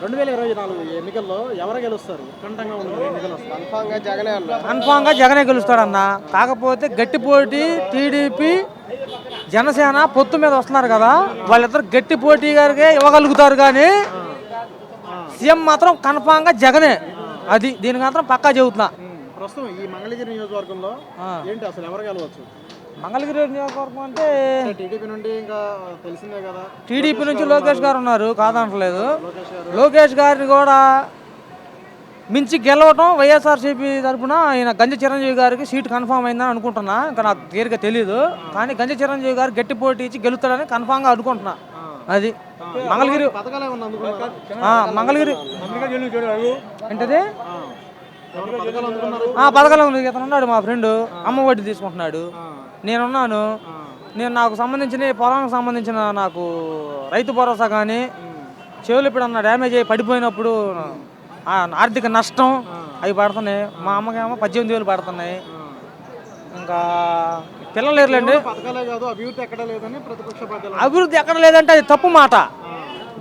2024 ఎన్నికల్లో ఎవరు గెలుస్తారు? ఉత్కంఠంగా ఉన్న ఎన్నికలు వస్తాయి. కన్ఫామ్గా జగనే గెలుస్తాడన్న. కాకపోతే గట్టి పోటీ టీడీపీ జనసేన పొత్తు మీద వస్తున్నారు కదా, వాళ్ళిద్దరు గట్టి పోటీ గారికి ఇవ్వగలుగుతారు. కానీ సీఎం మాత్రం కన్ఫామ్గా జగనే. అది దీనికి మాత్రం పక్కా చెబుతున్నా. ప్రస్తుతం ఈ మంగళగిరి నియోజకవర్గంలో ఏంటి అసలు ఎవరు గెలవచ్చు? మంగళగిరి నియోజకవర్గం అంటే టీడీపీ నుండి ఇంకా తెలిసిందే కదా, టీడీపీ నుంచి లోకేష్ గారు ఉన్నారు, కాదంటలేదు. లోకేష్ గారిని కూడా మించి గెలవటం వైఎస్ఆర్సీపీ తరఫున ఆయన గంజి చిరంజీవి గారికి సీటు కన్ఫామ్ అయిందని అనుకుంటున్నా. ఇంకా నాకు తీరిక తెలియదు, కానీ గంజి చిరంజీవి గారు గట్టి పోటీ ఇచ్చి గెలుస్తాడని కన్ఫామ్గా అనుకుంటున్నా. అది మంగళగిరి మంగళగిరి ఏంటది పథకాలు ఇతను ఉన్నాడు, మా ఫ్రెండ్ అమ్మ ఒడి తీసుకుంటున్నాడు. నేనున్నాను. నాకు సంబంధించిన పొలానికి సంబంధించిన నాకు రైతు భరోసా కానీ చెవులు ఎప్పుడన్నా డ్యామేజ్ అయ్యి పడిపోయినప్పుడు ఆర్థిక నష్టం అవి పడుతున్నాయి. మా అమ్మకేమో 18,000 పడుతున్నాయి. ఇంకా పిల్లలు లేరులేండి. అభివృద్ధి ఎక్కడ లేదంటే అది తప్పు మాట.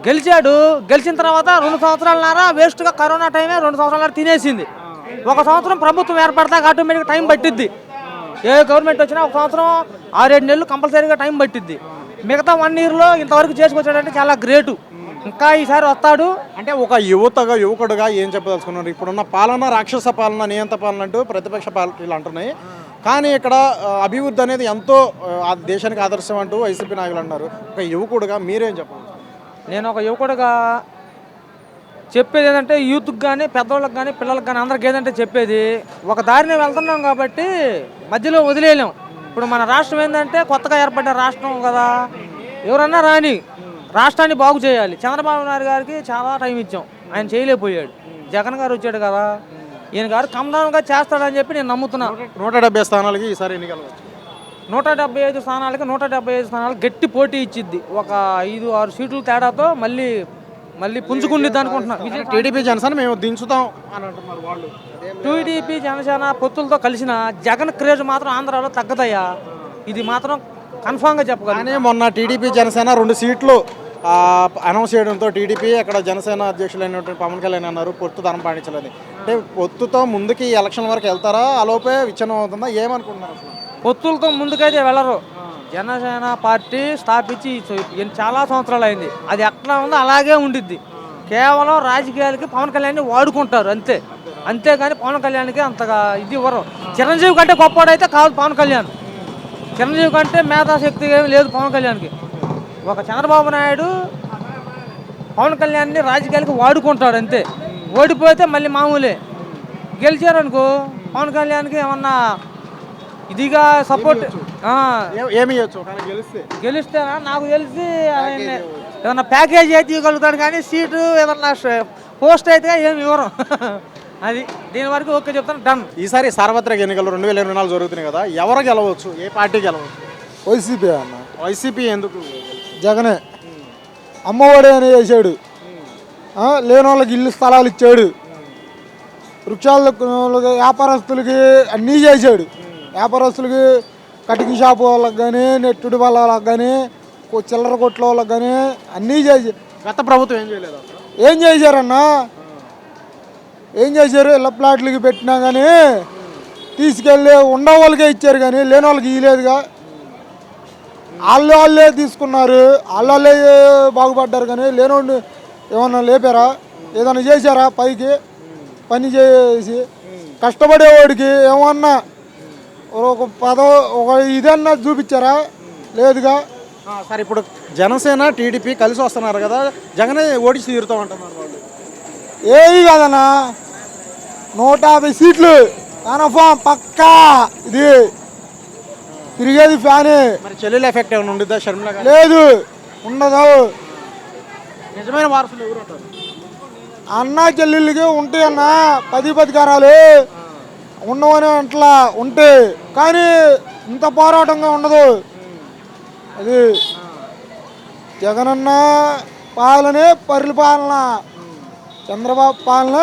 గెలిచిన తర్వాత 2 సంవత్సరాలన్నర వేస్ట్గా కరోనా టైమే 2 సంవత్సరాల తినేసింది. 1 సంవత్సరం ప్రభుత్వం ఏర్పడతాక ఆటోమేటిక్గా టైం పట్టిద్ది. ఏ గవర్నమెంట్ వచ్చినా 1 సంవత్సరం 6-7 నెలలు కంపల్సరీగా టైం పట్టిద్ది. మిగతా 1 ఇయర్లో ఇంతవరకు చేసుకొచ్చాడంటే చాలా గ్రేటు. ఇంకా ఈసారి వస్తాడు. అంటే ఒక యువకుడుగా ఏం చెప్పదలుచుకున్నారు? ఇప్పుడున్న పాలన రాక్షస పాలన, నియంత పాలన అంటూ ప్రతిపక్ష పార్టీలు అంటున్నాయి. కానీ ఇక్కడ అభివృద్ధి అనేది ఎంతో దేశానికి ఆదర్శం అంటూ వైసీపీ నాయకులు అన్నారు. ఒక యువకుడుగా మీరేం చెప్పాలి? నేను ఒక యువకుడుగా చెప్పేది ఏంటంటే, యూత్కి కానీ పెద్దవాళ్ళకి కానీ పిల్లలకు కానీ అందరికి ఏదంటే చెప్పేది, ఒక దారిని వెళ్తున్నాం కాబట్టి మధ్యలో వదిలేయలేం. ఇప్పుడు మన రాష్ట్రం ఏంటంటే కొత్తగా ఏర్పడ్డ రాష్ట్రం కదా, ఎవరన్నా రాని రాష్ట్రాన్ని బాగు చేయాలి. చంద్రబాబు నాయుడు గారికి చాలా టైం ఇచ్చాం, ఆయన చేయలేకపోయాడు. జగన్ గారు వచ్చాడు కదా, ఈయన గారు కమలంగా చేస్తాడని చెప్పి నేను నమ్ముతున్నా. 170 స్థానాలకి ఈసారి ఎన్నికలు 175 స్థానాలకి 175 స్థానాలకు గట్టి పోటీ ఇచ్చిద్ది. ఒక 5-6 సీట్ల తేడాతో మళ్ళీ పుంజుకుండిద్ది అనుకుంటున్నా. టీడీపీ జనసేన మేము దించుతాం అని అంటున్నారు వాళ్ళు. టీడీపీ జనసేన పొత్తులతో కలిసిన జగన్ క్రేజ్ మాత్రం ఆంధ్రాలో తగ్గదయ్యా. ఇది మాత్రం కన్ఫామ్గా చెప్పగలను. మొన్న టీడీపీ జనసేన 2 సీట్లు అనౌన్స్ చేయడంతో టీడీపీ అక్కడ జనసేన అధ్యక్షులైనటువంటి పవన్ కళ్యాణ్ అన్నారు పొత్తు ధనం పాటించలేదు. అంటే పొత్తుతో ముందుకి ఎలక్షన్ వరకు వెళ్తారా, ఆలోపే విచ్ఛిన్నం అవుతుందా, ఏమనుకుంటున్నారు అసలు? పొత్తులతో ముందుకైతే వెళ్ళరు. జనసేన పార్టీ స్థాపించి చాలా సంవత్సరాలు అయింది. అది ఎట్లా ఉందో అలాగే ఉండిద్ది. కేవలం రాజకీయాలకి పవన్ కళ్యాణ్ని వాడుకుంటారు అంతేగాని పవన్ కళ్యాణ్కి అంతగా ఇది ఇవ్వరు. చిరంజీవి కంటే గొప్పవాడైతే కాదు పవన్ కళ్యాణ్. చిరంజీవి కంటే మేధాశక్తి ఏమి లేదు పవన్ కళ్యాణ్కి. ఒక చంద్రబాబు నాయుడు పవన్ కళ్యాణ్ని రాజకీయాలకి వాడుకుంటాడు అంతే. ఓడిపోతే మళ్ళీ మామూలే. గెలిచారనుకో పవన్ కళ్యాణ్కి ఏమన్నా ఇదిగా సపోర్ట్ గెలిస్తేనా నాకు తెలిసి ఏమన్నా ప్యాకేజీ అయితే ఇవ్వగలుగుతాడు, కానీ సీటు ఏమన్నా పోస్ట్ అయితే ఏమి ఇవ్వరు. అది దీని వరకు ఓకే చెప్తాను, డన్. ఈసారి సార్వత్రిక ఎన్నికలు 2024 జరుగుతున్నాయి కదా, ఎవరు గెలవచ్చు? ఏ పార్టీ గెలవచ్చు? వైసీపీ అన్న. వైసీపీ ఎందుకు? జగనే అమ్మఒడి అని చేశాడు, లేని వాళ్ళకి ఇల్లు స్థలాలు ఇచ్చాడు, వృక్షాలకు వ్యాపారస్తులకి అన్నీ చేశాడు. వ్యాపారస్తులకి కటింగ్ షాప్ వాళ్ళకి కానీ, నెట్టుడి వాళ్ళకి కానీ, చిల్లర కొట్ల వాళ్ళకి కానీ అన్నీ చేశారు. గత ప్రభుత్వం ఏం చేయలేదు? ఏం చేశారన్నా? ఏం చేశారు? ఇళ్ళ ప్లాట్లకి పెట్టినా కానీ తీసుకెళ్ళి ఉన్న వాళ్ళకే ఇచ్చారు, కానీ లేని వాళ్ళకి ఇవ్వలేదుగా. వాళ్ళే తీసుకున్నారు, వాళ్ళే బాగుపడ్డారు, కానీ లేనోడిని ఏమన్నా లేపారా? ఏదన్నా చేశారా? పైకి పని చేసి కష్టపడేవాడికి ఏమన్నా ఒక ఇదన్నా చూపించారా? లేదుగా. సరే, ఇప్పుడు జనసేన టీడీపీ కలిసి వస్తున్నారు కదా, జగనే ఓడిచి తీరుతాం అంటున్నారు వాళ్ళు. ఏది కాదన్నా, 150 సీట్లు కన్ఫామ్ పక్కా. ఇది తిరిగేది ఫ్యానే. మరి చెల్లెలు ఎఫెక్ట్ ఏమైనా ఉండిద్దా షర్మిల? లేదు, ఉండదు. నిజమైన వారసులు ఎవరు ఉంటారు? అన్నా చెల్లెళ్ళకి ఉంటాయన్నా 10 కారాలు ఉండవని అట్లా ఉంటే, కానీ ఇంత పోరాటంగా ఉండదు. అది జగనన్న పాలనే పరిపాలన, చంద్రబాబు పాలన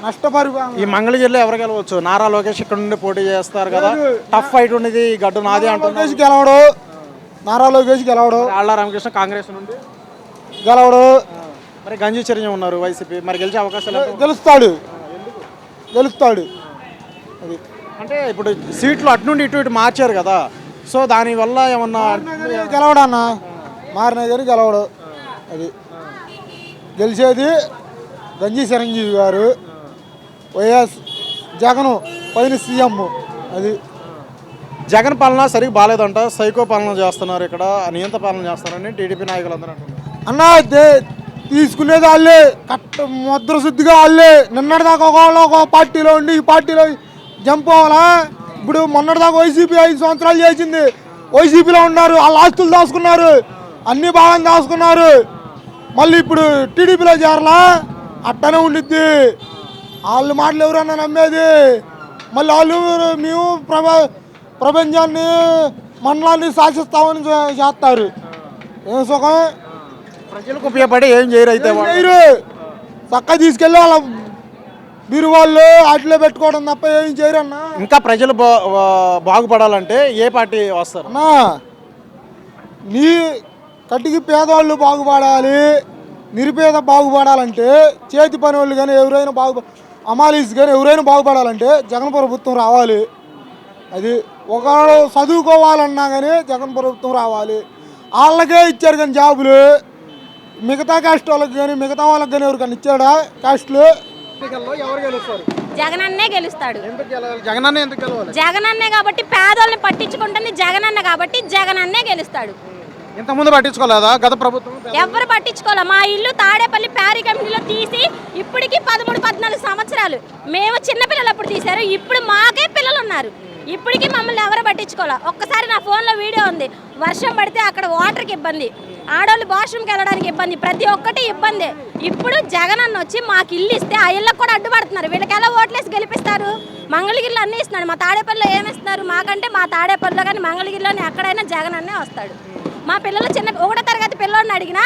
నష్టపరిపాలన. ఈ మంగళగిరిలో ఎవరు గెలవచ్చు? నారా లోకేష్ ఇక్కడ నుండి పోటీ చేస్తారు కదా, టఫ్ ఫైట్ ఉండేది, గడ్డు నాది అంటున్నారు. నారా లోకేష్ గెలవడు. ఆళ్ళ రామకృష్ణ కాంగ్రెస్ నుండి గెలవడు. మరి గంజి చిరంజీవి ఉన్నారు వైసీపీ, మరి గెలిచే అవకాశాలు ఎంత? గెలుస్తాడు అది. అంటే ఇప్పుడు సీట్లు అటు నుండి ఇటు మార్చారు కదా, సో దానివల్ల ఏమన్నా గెలవడన్నా మారినా కానీ గెలవడు. అది గెలిచేది గంజి చిరంజీవి గారు, వైఎస్ జగను పైన సీఎం. అది జగన్ పాలన సరిగ్గా బాగాలేదంట, సైకో పాలన చేస్తున్నారు, ఇక్కడ నియంత పాలన చేస్తున్నారని టీడీపీ నాయకులు అందరూ అంటున్నారు. అన్న తీసుకునేది వాళ్ళే, ముద్ర శుద్ధిగా వాళ్ళే. నిన్నటిదాకా ఒక పార్టీలో ఉండి ఈ పార్టీలో జంప్ అవ్వాలా? ఇప్పుడు మొన్నటిదాకా వైసీపీ 5 సంవత్సరాలు చేసింది, వైసీపీలో ఉన్నారు, వాళ్ళ ఆస్తులు దాచుకున్నారు, అన్ని బాగా దాచుకున్నారు. మళ్ళీ ఇప్పుడు టీడీపీలో చేరలా? అట్టనే ఉండిద్ది. వాళ్ళ మాటలు ఎవరన్నా నమ్మేది? మళ్ళీ వాళ్ళు మేము ప్రపంచాన్ని మండలాన్ని శాసిస్తామని చేస్తారు. ఏం సుఖం? ప్రజలకు ఉపయోగపడి ఏం చేయరు అయితే వాళ్ళు. చేయరు. చక్కగా తీసుకెళ్ళి వాళ్ళ మీరు వాళ్ళు అట్లే పెట్టుకోవడం తప్ప ఏం చేయరు అన్న. ఇంకా ప్రజలు బాగుపడాలంటే ఏ పార్టీ వస్తారు అన్నా? నీ కటికి పేదవాళ్ళు బాగుపడాలి, నిరుపేద బాగుపడాలంటే, చేతి పని వాళ్ళు కానీ ఎవరైనా అమాలీస్ కానీ ఎవరైనా బాగుపడాలంటే జగన్ ప్రభుత్వం రావాలి. అది ఒకడు చదువుకోవాలన్నా కానీ జగన్ ప్రభుత్వం రావాలి. వాళ్ళకే ఇచ్చారు కానీ జాబులు, మిగతా కాస్ట్ వాళ్ళకి కానీ మిగతా వాళ్ళకి కానీ ఎవరికైనా ఇచ్చాడా కాస్ట్లు? ఎవరు గెలుస్తారు? జగనన్నే గెలుస్తాడు. ఎందుకు గెలవాలి? జగనన్నే ఎందుకు గెలవాలి? జగనన్నే కాబట్టి, పేదోళ్ళని పట్టించుకుంటుంది జగనన్న కాబట్టి జగనన్నే గెలుస్తాడు. ఇంతకుముందు పట్టించుకోలేదా గత ప్రభుత్వం? ఎవరు పట్టించుకోలే. మా ఇల్లు తాడేపల్లి ప్యారీ కమిటీలో తీసి ఇప్పటికి 13-14 సంవత్సరాలు. మేము చిన్నపిల్లలు అప్పుడు తీశారు, ఇప్పుడు మాకే పిల్లలు ఉన్నారు, ఇప్పటికీ మమ్మల్ని ఎవరు పట్టించుకోలే. ఒక్కసారి నా ఫోన్లో వీడియో ఉంది, వర్షం పడితే అక్కడ వాటర్కి ఇబ్బంది, ఆడవాళ్ళు వాష్రూమ్కి వెళ్ళడానికి ఇబ్బంది, ప్రతి ఒక్కటి ఇబ్బంది. ఇప్పుడు జగనన్న వచ్చి మాకు ఇల్లు ఇస్తే ఆ ఇళ్ళకు కూడా అడ్డుపడుతున్నారు. వీళ్ళకి ఎలా ఓట్లేసి గెలిపిస్తారు? మంగళగిరిలో అన్నీ ఇస్తున్నాడు, మా తాడేపల్లిలో ఏమిస్తున్నారు? మాకంటే మా తాడేపల్లిలో కానీ మంగళగిరిలోని ఎక్కడైనా జగనన్నే వస్తాడు. మా పిల్లలు 1వ తరగతి పిల్లోడిని అడిగినా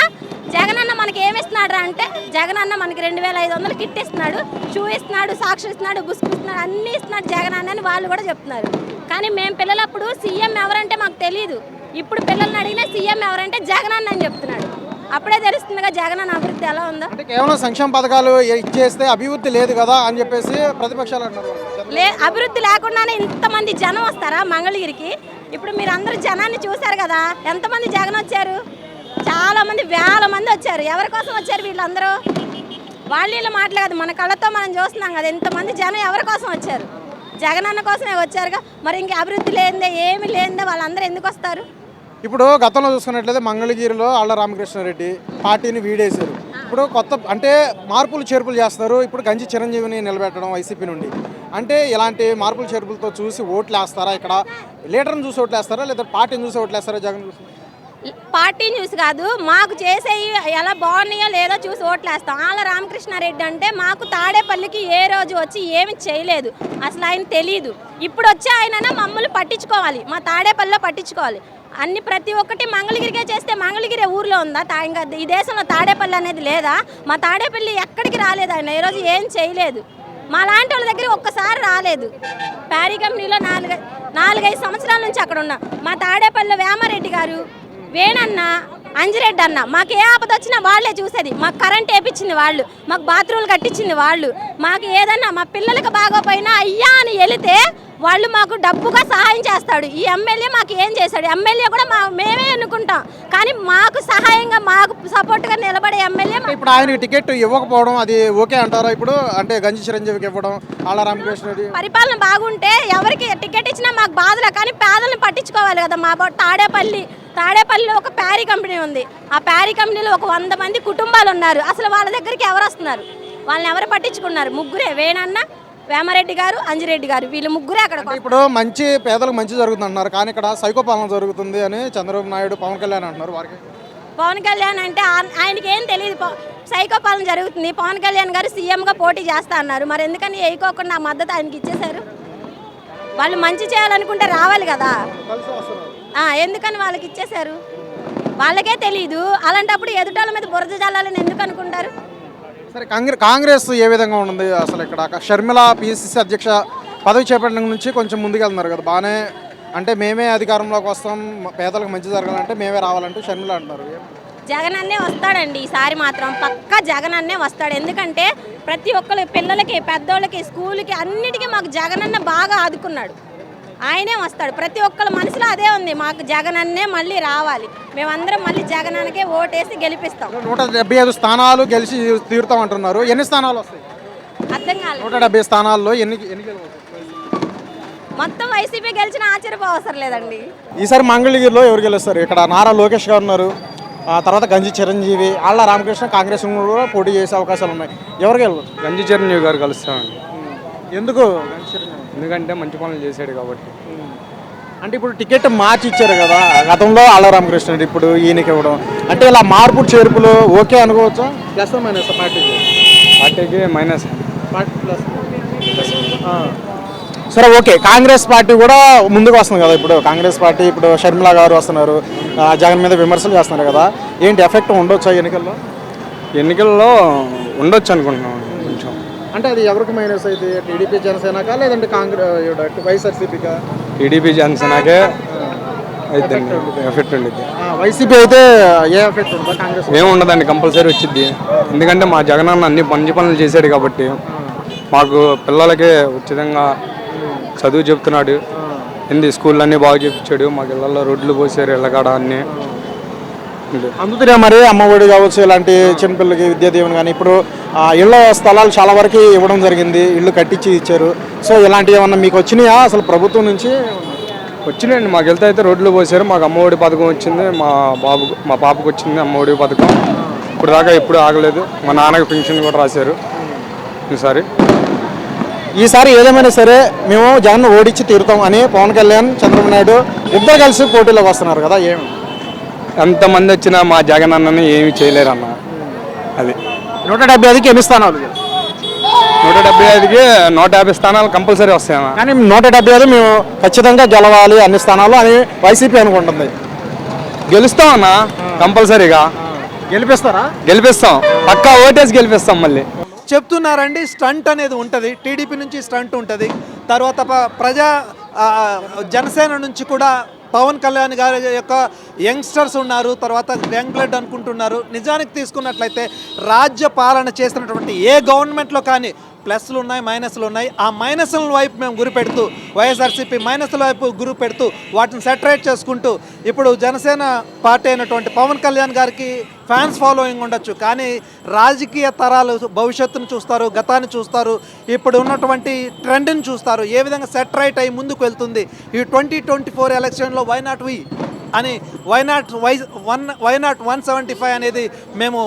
జగనన్న మనకి ఏమి ఇస్తున్నాడు అంటే, జగనన్న మనకి 2500 కిట్ ఇస్తున్నాడు, షూ ఇస్తున్నాడు, సాక్షి ఇస్తున్నాడు, బుస్కు ఇస్తున్నాడు, అన్నీ ఇస్తున్నాడు జగనన్న అని వాళ్ళు కూడా చెప్తున్నారు. కానీ మేము పిల్లలప్పుడు సీఎం ఎవరంటే మాకు తెలియదు. ఇప్పుడు పిల్లల్ని అడిగినా సీఎం ఎవరంటే జగనన్న అని చెప్తున్నాడు. అప్పుడే తెలుస్తుందిగా జగనన్న అభివృద్ధి ఎలా ఉందో. అంటే కేవలం సంక్షేమ పథకాలు ఇచ్చేస్తే అభివృద్ధి లేదు కదా అని చెప్పేసి ప్రతిపక్షాలు అంటున్నారు. అభివృద్ధి లేకుండానే ఇంతమంది జనం వస్తారా మంగళగిరికి? ఇప్పుడు మీరు అందరూ జనాన్ని చూశారు కదా, ఎంతమంది జగన్ వచ్చారు? చాలా మంది, వేల మంది వచ్చారు. ఎవరి కోసం వచ్చారు వీళ్ళందరూ? వాళ్ళ మాట్లాడదు, మన కళ్ళతో మనం చూస్తున్నాం కదా, ఎంతమంది జనం ఎవరి కోసం వచ్చారు? జగనన్న కోసమే వచ్చారుగా. మరి ఇంక అభివృద్ధి లేనిదే ఏమి లేనిదే వాళ్ళందరూ ఎందుకు వస్తారు? ఇప్పుడు గతంలో చూసుకున్నట్లయితే మంగళగిరిలో ఆళ్ల రామకృష్ణారెడ్డి పార్టీని వీడేశారు. ఇప్పుడు కొత్త అంటే మార్పులు చేర్పులు చేస్తున్నారు. ఇప్పుడు గంజి చిరంజీవిని నిలబెట్టడం వైసీపీ నుండి, అంటే ఇలాంటి మార్పులు చేర్పులతో చూసి ఓట్లు వేస్తారా? ఇక్కడ లీడర్ని చూసి ఓట్లు వేస్తారా, లేదా పార్టీని చూసి ఓట్లు వేస్తారా? జగన్ చూసి? పార్టీని చూసి కాదు, మాకు చేసేవి ఎలా బాగున్నాయో లేదో చూసి ఓట్లేస్తాం. ఆళ్ల రామకృష్ణారెడ్డి అంటే మాకు తాడేపల్లికి ఏ రోజు వచ్చి ఏమి చేయలేదు, అసలు ఆయన తెలియదు. ఇప్పుడు వచ్చి ఆయన మమ్మల్ని పట్టించుకోవాలి, మా తాడేపల్లిలో పట్టించుకోవాలి. అన్ని ప్రతి ఒక్కటి మంగళగిరికే చేస్తే మంగళగిరి ఊర్లో ఉందా? ఇంకా ఈ దేశంలో తాడేపల్లి అనేది లేదా? మా తాడేపల్లి ఎక్కడికి రాలేదు ఆయన, ఈరోజు ఏం చేయలేదు. మా లాంటి వాళ్ళ దగ్గర ఒక్కసారి రాలేదు. ప్యారీ కంపెనీలో 4-5 సంవత్సరాల నుంచి అక్కడ ఉన్నా. మా తాడేపల్లిలో వేమారెడ్డి గారు, వేణన్న, అంజిరెడ్డి అన్న, మాకు ఏ ఆపద వచ్చినా వాళ్ళే చూసేది. మాకు కరెంట్ వేపించింది వాళ్ళు, మాకు బాత్రూమ్లు కట్టించింది వాళ్ళు, మాకు ఏదన్నా మా పిల్లలకి బాగోపోయినా అయ్యా అని వెళితే వాళ్ళు మాకు డబ్బుగా సహాయం చేస్తాడు. ఈ ఎమ్మెల్యే మాకు ఏం చేశాడు? ఎమ్మెల్యే కూడా మేమే అనుకుంటాం, కానీ మాకు సహాయంగా మాకు సపోర్ట్గా నిలబడే ఎమ్మెల్యే. ఇప్పుడు ఆయనకి టికెట్ ఇవ్వకపోవడం అది ఓకే అంటారా? ఇప్పుడు అంటే గంజి చిరంజీవికి ఇవ్వడం, ఆళ్ల రామకృష్ణారెడ్డి పరిపాలన బాగుంటే ఎవరికి టికెట్ ఇచ్చినా మాకు బాధలే, కానీ పేదలను పట్టించుకోవాలి కదా. మా తాడేపల్లిలో ఒక ప్యారీ కంపెనీ ఉంది, ఆ ప్యారీ కంపెనీలో ఒక 100 మంది కుటుంబాలు ఉన్నారు. అసలు వాళ్ళ దగ్గరికి ఎవరు వస్తున్నారు? వాళ్ళని ఎవరు పట్టించుకున్నారు? ముగ్గురే, వేణన్న, వేమారెడ్డి గారు, అంజిరెడ్డి గారు, వీళ్ళు ముగ్గురే అక్కడ. ఇప్పుడు మంచి పేదలకు మంచి జరుగుతుంది అంటున్నారు, కానీ ఇక్కడ సైకో పాలన జరుగుతుంది అని చంద్రబాబు నాయుడు, పవన్ కళ్యాణ్ అంటున్నారు. వారికి పవన్ కళ్యాణ్ అంటే ఆయనకి ఏం తెలియదు, సైకో పాలన జరుగుతుంది. పవన్ కళ్యాణ్ గారు సీఎంగా పోటీ చేస్తా అన్నారు, మరి ఎందుకని వేయకోకుండా ఆ మద్దతు ఆయనకి ఇచ్చేశారు? వాళ్ళు మంచి చేయాలనుకుంటే రావాలి కదా, ఎందుకని వాళ్ళకి ఇచ్చేశారు? వాళ్ళకే తెలీదు. అలాంటప్పుడు ఎదుటాల మీద బురద జల్లాలని ఎందుకు అనుకుంటారు? సరే, కాంగ్రెస్ ఏ విధంగా ఉంది అసలు? ఇక్కడ షర్మిల పిసిసి అధ్యక్ష పదవి చేపట్టడం నుంచి కొంచెం ముందుకెళ్తున్నారు కదా, బాగానే. అంటే మేమే అధికారంలోకి వస్తాం, పేదలకు మంచి జరగాలంటే మేమే రావాలంటూ షర్మిల అంటున్నారు. జగన్ అన్నే వస్తాడండి ఈసారి మాత్రం పక్కా జగన్ అన్నే వస్తాడు. ఎందుకంటే ప్రతి ఒక్కరు పిల్లలకి పెద్దోళ్ళకి స్కూల్కి అన్నిటికీ మాకు జగన్ అన్న బాగా ఆదుకున్నాడు. ఆయనే వస్తాడు. ప్రతి ఒక్కళ్ళ మనసులో అదే ఉంది, మాకు జగన్ అన్నే మళ్ళీ రావాలి, మేమందరం మళ్ళీ జగన్ అన్నకే ఓటేసి గెలిపిస్తాం. 175 స్థానాలు గెలిచి తీరుతాం అంటున్నారు. ఎన్ని స్థానాలు వస్తాయి? అర్థం కాలేదు. 170 స్థానాల్లో ఎన్ని గెలవచ్చు? మొత్తం వైసీపీ గెలిచిన ఆశ్చర్యపోవసరం లేదండి. ఈసారి మంగళగిరిలో ఎవరు గెలుస్తారు? ఇక్కడ నారా లోకేష్ గారు ఉన్నారు, తర్వాత గంజి చిరంజీవి, ఆళ్ళ రామకృష్ణ కాంగ్రెస్ కూడా పోటీ చేసే అవకాశాలు ఉన్నాయి. ఎవరు గెలవచ్చు? గంజి చిరంజీవి గారు కలుస్తామండి. ఎందుకు? ఎందుకంటే మంచి పనులు చేశాడు కాబట్టి. అంటే ఇప్పుడు టికెట్ మార్చి ఇచ్చారు కదా, గతంలో ఆళ్ళ రామకృష్ణ ఇప్పుడు ఈయనకి ఇవ్వడం, అంటే ఇలా మార్పు చేర్పులు ఓకే అనుకోవచ్చా? ప్లస్ మైనస్ పార్టీకి మైనస్. Party plus. సరే ఓకే, కాంగ్రెస్ పార్టీ కూడా ముందుకు వస్తుంది కదా. ఇప్పుడు కాంగ్రెస్ పార్టీ ఇప్పుడు షర్మిల గారు వస్తున్నారు, జగన్ మీద విమర్శలు చేస్తున్నారు కదా, ఏంటి ఎఫెక్ట్ ఉండొచ్చా ఎన్నికల్లో? ఎన్నికల్లో ఉండొచ్చు అనుకుంటున్నాం కొంచెం. అంటే అది ఎవరికి మైనస్ అయితే? టీడీపీ జనసేనకా లేదంటే కాంగ్రెస్ వైఎస్ఆర్సీపీకా? టీడీపీ జనసేనకే అయితే ఎఫెక్ట్ ఉండిద్ది. వైసీపీ అయితే ఏ ఎఫెక్ట్ ఉంటుందా? కాంగ్రెస్ ఏమి ఉండదండి, కంపల్సరీ వచ్చింది. ఎందుకంటే మా జగన్ అన్న అన్ని మంచి పనులు చేశాడు కాబట్టి. మాకు పిల్లలకి ఉచితంగా చదువు చెప్తున్నాడు, హిందీ స్కూళ్ళు అన్నీ బాగా చెప్పించాడు, మాకు ఇళ్ళల్లో రోడ్లు పోసారు, ఇళ్ళకాడ అన్నీ. అందుకనే మరి అమ్మఒడి కావచ్చు, ఇలాంటి చిన్నపిల్లలకి విద్యా దీవెన కానీ ఇప్పుడు ఇళ్ళ స్థలాలు చాలా వరకు ఇవ్వడం జరిగింది, ఇళ్ళు కట్టించి ఇచ్చారు. సో ఇలాంటివి ఏమన్నా మీకు వచ్చినాయా అసలు ప్రభుత్వం నుంచి? వచ్చినాయండి, మాకు వెళ్తే అయితే రోడ్లు పోసారు. మాకు అమ్మఒడి పథకం వచ్చింది, మా పాపకు వచ్చింది అమ్మఒడి పథకం. ఇప్పుడు దాకా ఎప్పుడు ఆగలేదు. మా నాన్నకి పెన్షన్ కూడా రాశారు. ఈసారి ఏదేమైనా సరే మేము జగన్ ఓడించి తీరుతాం అని పవన్ కళ్యాణ్, చంద్రబాబు నాయుడు ఇద్దరు కలిసి పోటీలోకి వస్తున్నారు కదా, ఏమి ఎంతమంది వచ్చినా మా జగన్ అన్నని ఏమి చేయలేరు అన్న. అది 175కి ఎన్ని స్థానాలు? 175కి 150 స్థానాలు కంపల్సరీ వస్తాయన్న. కానీ 175 మేము ఖచ్చితంగా గెలవాలి అన్ని స్థానాలు అని వైసీపీ అనుకుంటుంది. గెలుస్తాం అన్న, కంపల్సరీగా గెలిపిస్తాం, పక్కా ఓటేసి గెలిపిస్తాం. మళ్ళీ చెప్తున్నారండి, స్టంట్ అనేది ఉంటుంది, టీడీపీ నుంచి స్టంట్ ఉంటుంది, తర్వాత జనసేన నుంచి కూడా పవన్ కళ్యాణ్ గారి యొక్క యంగ్స్టర్స్ ఉన్నారు, తర్వాత యంగ్ బ్లడ్ అనుకుంటున్నారు. నిజానికి తీసుకున్నట్లయితే రాజ్య పాలన చేసినటువంటి ఏ గవర్నమెంట్లో కానీ ప్లస్లు ఉన్నాయి, మైనస్లు ఉన్నాయి. ఆ మైనస్ల వైపు మేము గురిపెడుతూ, వైఎస్ఆర్సీపీ మైనస్ల వైపు గురిపెడుతూ వాటిని సెటరేట్ చేసుకుంటూ, ఇప్పుడు జనసేన పార్టీ అయినటువంటి పవన్ కళ్యాణ్ గారికి ఫ్యాన్స్ ఫాలోయింగ్ ఉండొచ్చు, కానీ రాజకీయ తరాలు భవిష్యత్తును చూస్తారు, గతాన్ని చూస్తారు, ఇప్పుడు ఉన్నటువంటి ట్రెండ్ని చూస్తారు, ఏ విధంగా సెటరేట్ అయ్యి ముందుకు వెళ్తుంది. ఈ 2024 ఎలక్షన్లో వై నాట్ 175 అనేది మేము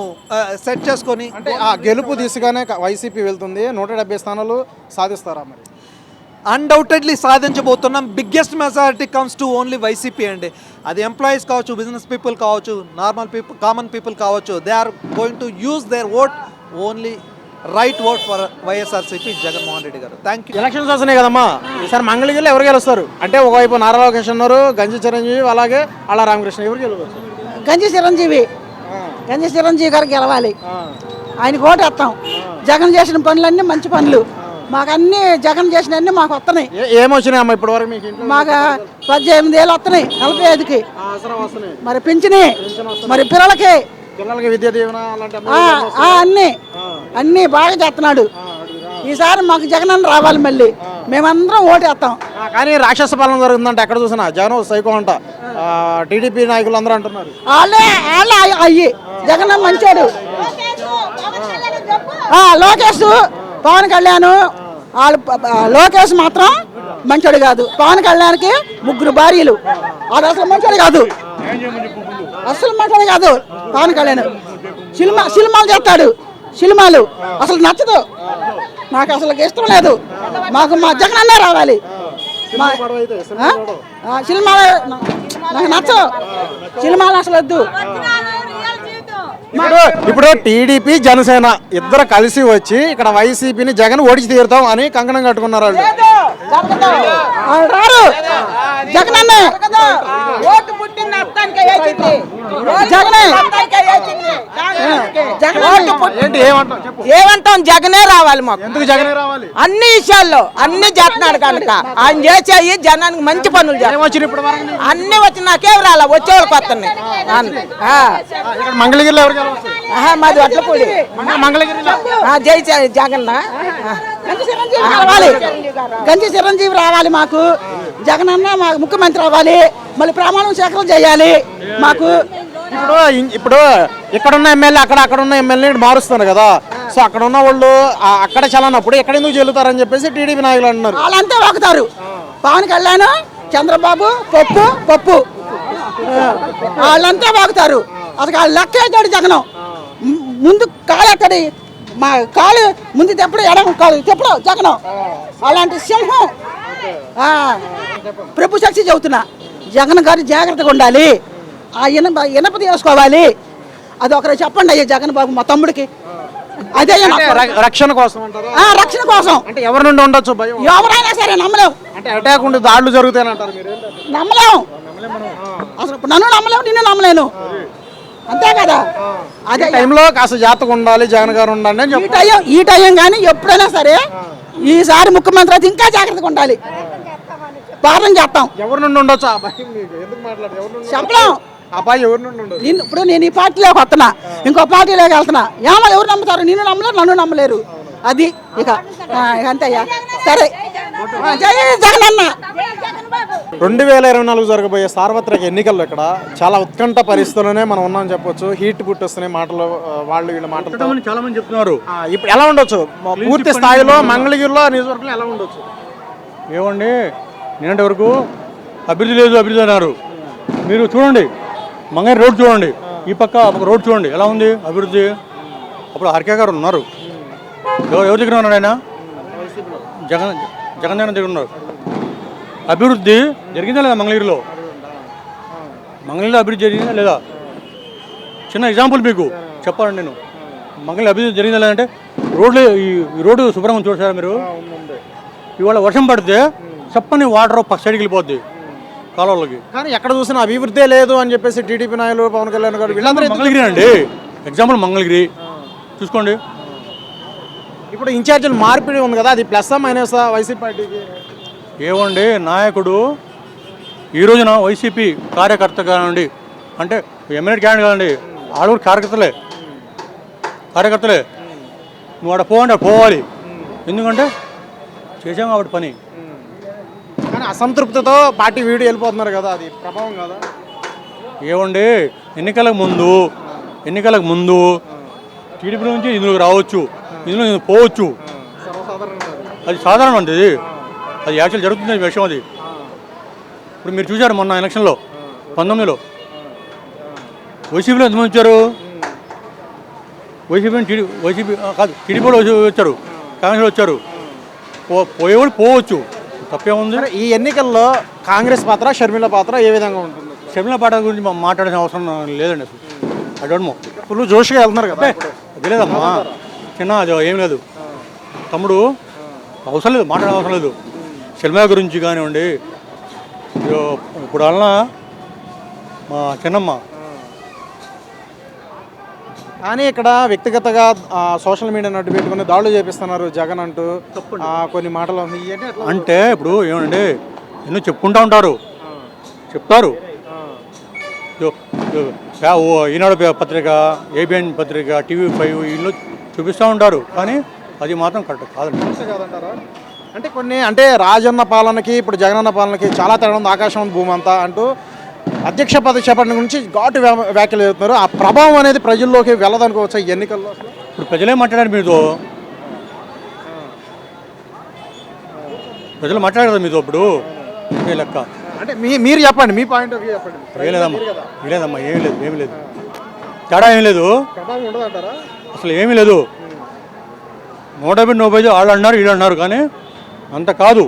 సెట్ చేసుకొని అంటే ఆ గెలుపు దిశగానే వైసీపీ వెళ్తుంది. 170 స్థానాలు సాధిస్తారా మరి? అన్డౌటెడ్లీ సాధించబోతున్నాం. Biggest majority comes to only YCP అండి. అది ఎంప్లాయీస్ కావచ్చు, బిజినెస్ పీపుల్ కావచ్చు, నార్మల్ పీపుల్, కామన్ పీపుల్ కావచ్చు. They are going to use their vote only right vote for YSRCP Jaganmohan Reddy గారు. Thank you. ఎలక్షన్స్ వస్తున్నాయి కదమ్మా, ఈసారి మంగళగిరిలో ఎవరు గెలుస్తారు? అంటే ఒకవైపు నారా లోకేష్ ఉన్నారు, గంజి చిరంజీవి, అలాగే ఆళ్ళ రామకృష్ణ, ఎవరు గెలవచ్చు? గంజి చిరంజీవి గారు గెలవాలి. ఆయనకు ఓటేస్తాం. జగన్ చేసిన పనులన్నీ మంచి పనులు, మాకు అన్ని జగన్ చేసిన అన్ని మాకు వస్తున్నాయి. ఏమొచ్చినాయమ్మా ఇప్పటి వరకు మీకు? మాకు 18 ఏళ్ళు వస్తున్నాయి, 45కి మరి పింఛని, మరి పిల్లలకి విద్యా దీవెన అన్ని బాగా చేస్తున్నాడు. ఈసారి మాకు జగన్ రావాలి, మళ్ళీ మేమందరం ఓటేస్తాం. కానీ రాక్షస పాలన జరుగుతుందంటే ఎక్కడ చూసినా జగన్ సైకో అంట, టీడీపీ నాయకులు అందరూ అంటున్నారు. వాళ్ళే అయ్యి జగన్ మంచోడు. లోకేష్, పవన్ కళ్యాణ్, వాళ్ళు లోకేష్ మాత్రం మంచోడు కాదు. పవన్ కళ్యాణ్కి 3 భార్యలు, అది అసలు మంచోడు కాదు, అసలు మంచోడు కాదు. పవన్ కళ్యాణ్ సినిమాలు చేస్తాడు, సినిమాలు అసలు నచ్చదు, నాకు అసలు ఇష్టం లేదు. మాకు మా జగన్ అన్నే రావాలి. సినిమాలు నాకు నచ్చవు, సినిమాలు అసలు వద్దు. ఇప్పుడు టీడీపీ జనసేన ఇద్దరు కలిసి వచ్చి ఇక్కడ వైసీపీని జగన్ ఓడించి తీరుతాం అని కంకణం కట్టుకున్నారు వాళ్ళు. వాళ్ళు రారు జగనన్నే ఓటు పుట్టింది అత్తానికే వేసింది జగనే ఏంటి ఏమంటావు చెప్పు. ఏమంటాం జగనే రావాలి మాకు ఎందుకు జగనే రావాలి? అన్ని విషయాల్లో అన్ని చేస్తున్నాడు కనుక ఆయన చేసేయి జనానికి మంచి పనులు చేస్తాడు. ఏమొచ్చింది ఇప్పుడు వరకు? అన్ని వచ్చి నాకేం రాలా వచ్చేవాళ్ళకి వస్తున్నాయి ఇక్కడ మంగళగిరిలో ఎవరు గెలవచ్చు? మాది వడ్లపూడి మంగళగిరిలో జై జగన్ రావాలి గంజి చిరంజీవి రావాలి మాకు జగనన్న మాకు ముఖ్యమంత్రి అవ్వాలి మళ్ళీ ప్రమాణం స్వీకారం చేయాలి మాకు ఇప్పుడు ఇక్కడున్న ఎమ్మెల్యే అక్కడ ఉన్న ఎమ్మెల్యే మారుస్తున్నారు కదా, సో అక్కడ ఉన్న వాళ్ళు అక్కడ చలనప్పుడు ఎక్కడ ఎందుకు చెల్లుతారని చెప్పేసి టీడీపీ నాయకులు అంటున్నారు. వాళ్ళంతా వాగుతారు పవన్ కళ్యాణ్ చంద్రబాబు పప్పు వాళ్ళంతా వాగుతారు. అసలు వాళ్ళు లెక్క వేసాడు జగనం ముందు కాలు ఎక్కడి మా కాలు ముందు తెప్పుడు ఎడం కాలు తెప్పుడు జగనం అలాంటి సింహం ప్రభు శక్తి చెబుతున్నా జగన్ గారు జాగ్రత్తగా ఉండాలి. ఆ ఇనప తీసుకోవాలి. అది ఒకరు చెప్పండి అయ్యా జగన్ బాబు మా తమ్ముడికి అదే రక్షణ కోసం అంటారు. రక్షణ కోసం అంటే ఎవరి నుండి ఉండొచ్చు భయం? ఎవరైనా సరే నమ్మలేం. అంటే అటాక్ ఉండి దాడులు జరుగుతాయంటారు మీరు? నమ్మలేం అసలు నన్ను నమ్మలేవు నిన్ను నమ్మలేను అంతే కదా. అదే టైంలో కాస్త జాగ్రత్తగా ఉండాలి జగన్ గారు ఉండాలి అని ఈ టైం కానీ ఎప్పుడైనా సరే ఈసారి ముఖ్యమంత్రి అయితే ఇంకా జాగ్రత్తగా ఉండాలి. పాలన చేస్తాం. ఎవరి నుండి ఉండొచ్చు ఆ భయం మీకు? ఎందుకు మాట్లాడదు? ఎవరి నుండి చెప్పలేం. ఆ భయం ఎవరి నుండి ఉండదు? ఇప్పుడు నేను ఈ పార్టీలోకి వస్తున్నా ఇంకో పార్టీలోకి వెళ్తున్నా ఏమో ఎవరు నమ్ముతారు? నిన్ను నమ్మలేరు నన్ను నమ్మలేరు. అది ఇక అంతయ్యా సరే జై జగనన్న. 2024 జరగబోయే సార్వత్రిక ఎన్నికల్లో ఇక్కడ చాలా ఉత్కంఠ పరిస్థితుల్లోనే మనం ఉన్నాం చెప్పొచ్చు. హీట్ పుట్టొస్తున్నాయి మాటలు, వాళ్ళు వీళ్ళ మాటలు చాలా మంది చెప్తున్నారు. ఇప్పుడు ఎలా ఉండొచ్చు పూర్తి స్థాయిలో మంగళగిరిలో నియోజకవర్గంలో ఎలా ఉండొచ్చు? ఏమండి నిన్నటి వరకు అభివృద్ధి లేదు అభివృద్ధి అన్నారు. మీరు చూడండి మంగళగిరి రోడ్ చూడండి, ఈ పక్క ఒక రోడ్ చూడండి ఎలా ఉంది అభివృద్ధి. అప్పుడు హర్కే గారు ఉన్నారు. ఎవరి దగ్గర ఉన్నారు ఆయన? జగన్ దగ్గర ఉన్నారు. అభివృద్ధి జరిగిందా లేదా మంగళగిరిలో? మంగళగిరిలో అభివృద్ధి జరిగిందా లేదా? చిన్న ఎగ్జాంపుల్ మీకు చెప్పాలండి నేను. మంగళగిరి అభివృద్ధి జరిగిందా లేదంటే ఈ రోడ్డు శుభ్రంగా చూసారా మీరు? ఇవాళ వర్షం పడితే చెప్పని వాటర్ పక్క సైడ్కి వెళ్ళిపోద్ది కాలువలకి. కానీ ఎక్కడ చూసినా అభివృద్ధి లేదు అని చెప్పేసి టీడీపీ నాయకులు పవన్ కళ్యాణ్ గారు వీళ్ళందరూ మంగళగిరి అండి ఎగ్జాంపుల్ మంగళగిరి చూసుకోండి. ఇప్పుడు ఇన్ఛార్జీలు మార్పిడి ఉంది కదా, అది ప్లస్ మైనస్ వైసీపీ పార్టీకి? ఏమండి నాయకుడు ఈ రోజున వైసీపీ కార్యకర్త కానివ్వండి, అంటే ఎమ్మెల్యే క్యాండిడేట్ కానివ్వండి, ఆడవారు కార్యకర్తలే నువ్వు ఆడ పోవండి పోవాలి. ఎందుకంటే చేసాం కాబట్టి పని. కానీ అసంతృప్తితో పార్టీ వీడి వెళ్ళిపోతున్నారు కదా, అది ప్రభావం కదా? ఏమండి ఎన్నికలకు ముందు టీడీపీ నుంచి ఇందులోకి రావచ్చు, ఇందులో పోవచ్చు. అది సాధారణం అండి. అది యాక్చువల్ జరుగుతుంది విషయం. అది ఇప్పుడు మీరు చూశారు మొన్న ఎలక్షన్లో 19లో వైసీపీలో ఎంతమంది వచ్చారు? వైసీపీ కాదు టీడీపీలో వచ్చారు, కాంగ్రెస్లో వచ్చారు. పోయేవాళ్ళు పోవచ్చు, తప్పేముంది? ఈ ఎన్నికల్లో కాంగ్రెస్ పాత్ర షర్మిల పాత్ర ఏ విధంగా ఉంటుంది? షర్మిల పాత్ర గురించి మాట్లాడాల్సిన అవసరం లేదండి. అసలు ఐ డోంట్ నో. ఫుల్ జోష్గా వెళ్తున్నారు కదా. అది లేదమ్మా చిన్న, అది ఏం లేదు తమ్ముడు, అవసరం లేదు, మాట్లాడే అవసరం లేదు. షర్మిల గురించి కానివ్వండి, ఇప్పుడు వలన మా చిన్నమ్మ. కానీ ఇక్కడ వ్యక్తిగతంగా సోషల్ మీడియా నడ్డు పెట్టుకుని దాడులు చేపిస్తున్నారు జగన్ అంటూ కొన్ని మాటలు అంటే ఇప్పుడు ఏమండి ఎన్నో చెప్పుకుంటూ ఉంటారు, చెప్తారు. ఈనాడు పత్రిక, ఏబిఎన్ పత్రిక, TV5 వీళ్ళు చూపిస్తూ ఉంటారు. కానీ అది మాత్రం కరెక్ట్ కాదండి. అంటే కొన్ని అంటే రాజన్న పాలనకి ఇప్పుడు జగనన్న పాలనకి చాలా తేడా ఉంది, ఆకాశం భూమి అంతా అంటూ అధ్యక్ష పదవి చేపట్టిన గురించి ఘాటు వ్యాఖ్యలు చేస్తున్నారు. ఆ ప్రభావం అనేది ప్రజల్లోకి వెళ్ళదనుకోవచ్చు ఈ ఎన్నికల్లో. ఇప్పుడు ప్రజలే మాట్లాడారు మీతో, ప్రజలు మాట్లాడారు కదా మీతో. ఇప్పుడు లెక్క అంటే మీరు చెప్పండి, మీ పాయింట్ ఆఫ్ వ్యూ చెప్పండి. లేదమ్మా ఏమీ లేదు తేడా ఏమీ లేదు, అసలు ఏమీ లేదు. 150 వాళ్ళు అన్నారు వీళ్ళు అన్నారు, కానీ అంత కాదు.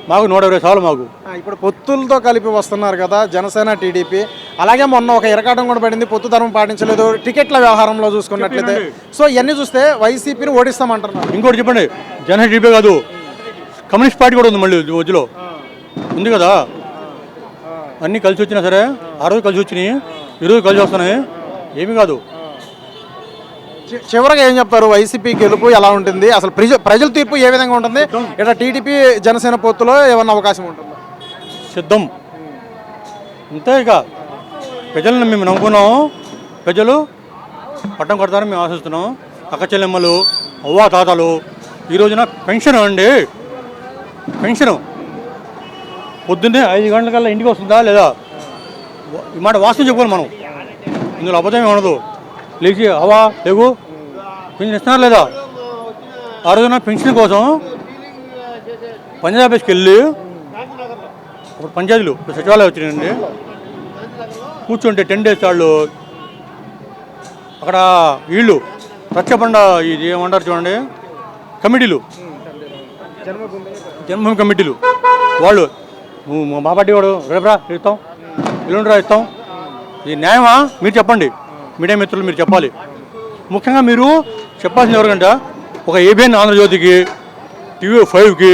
మాకు 120 చాలు మాకు. ఇప్పుడు పొత్తులతో కలిపి వస్తున్నారు కదా జనసేన టీడీపీ, అలాగే మొన్న ఒక ఇరకాటం కూడా పడింది, పొత్తు ధర్మం పాటించలేదు టికెట్ల వ్యవహారంలో చూసుకున్నట్లయితే. సో ఇవన్నీ చూస్తే వైసీపీని ఓడిస్తామంటున్నారు. ఇంకోటి చెప్పండి, జనసేన టీడీపీ కాదు, కమ్యూనిస్ట్ పార్టీ కూడా ఉంది మళ్ళీ మధ్యలో ఉంది కదా. అన్నీ కలిసి వచ్చినా సరే ఆ రోజు కలిసి వచ్చినాయి, ఈరోజు కలిసి వస్తున్నాయి, ఏమీ కాదు. చివరగా ఏం చెప్తారు, వైసీపీ గెలుపు ఎలా ఉంటుంది, అసలు ప్రజల తీర్పు ఏ విధంగా ఉంటుంది, ఇక్కడ టీడీపీ జనసేన పొత్తులో ఏమన్నా అవకాశం ఉంటుందా? సిద్ధం అంతే. ఇక ప్రజలను మేము నమ్ముకున్నాము, ప్రజలు పట్టం కొడతారని మేము ఆశిస్తున్నాం. అక్క చెల్లెమ్మలు, అవ్వ తాతలు ఈ రోజున పెన్షన్ అండి, పెన్షను పొద్దున్నే 5 గంటలకల్లా ఇంటికి వస్తుందా లేదా, ఈ మాట వాస్తవం చెప్పుకోవాలి మనం, ఇందులో అబద్ధమే ఉండదు. లేచి అవా లేవు పెన్షన్ ఇస్తున్నారు లేదా. ఆ రోజున పెన్షన్ కోసం పంచాయతీ ఆఫీస్కి వెళ్ళి, అప్పుడు పంచాయతీలు సచివాలయం వచ్చినాయండి, కూర్చుంటే 10 days వాళ్ళు అక్కడ వీళ్ళు రచ్చబండ ఇది ఏమంటారు చూడండి, కమిటీలు, జన్మభూమి కమిటీలు వాళ్ళు, నువ్వు మా పార్టీ వాడు రేపురా ఇస్తాం, ఎల్లుండిరా ఇస్తాం, ఇది న్యాయమా మీరు చెప్పండి, మీడియా మిత్రులు మీరు చెప్పాలి. ముఖ్యంగా మీరు చెప్పాల్సింది ఎవరికంటే ఒక ఏబిఎన్ ఆంధ్రజ్యోతికి, TV5కి,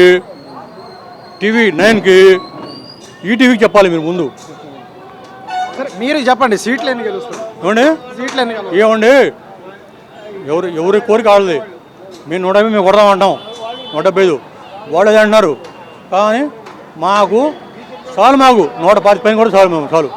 TV9కి, ఈటీవీకి చెప్పాలి మీరు ముందు. సరే మీరు చెప్పండి, సీట్లు ఎన్ని గెలుస్తారు? ఏమండి సీట్లు ఎన్ని గెలుస్తారు? ఏమండి ఎవరి కోరిక ఆడది. మేము 150 మేము కొడదామంటాం, 175 వాళ్ళు అదే అంటున్నారు. కానీ మాకు చాలు, మాకు 125 కూడా చాలు, మేము చాలు.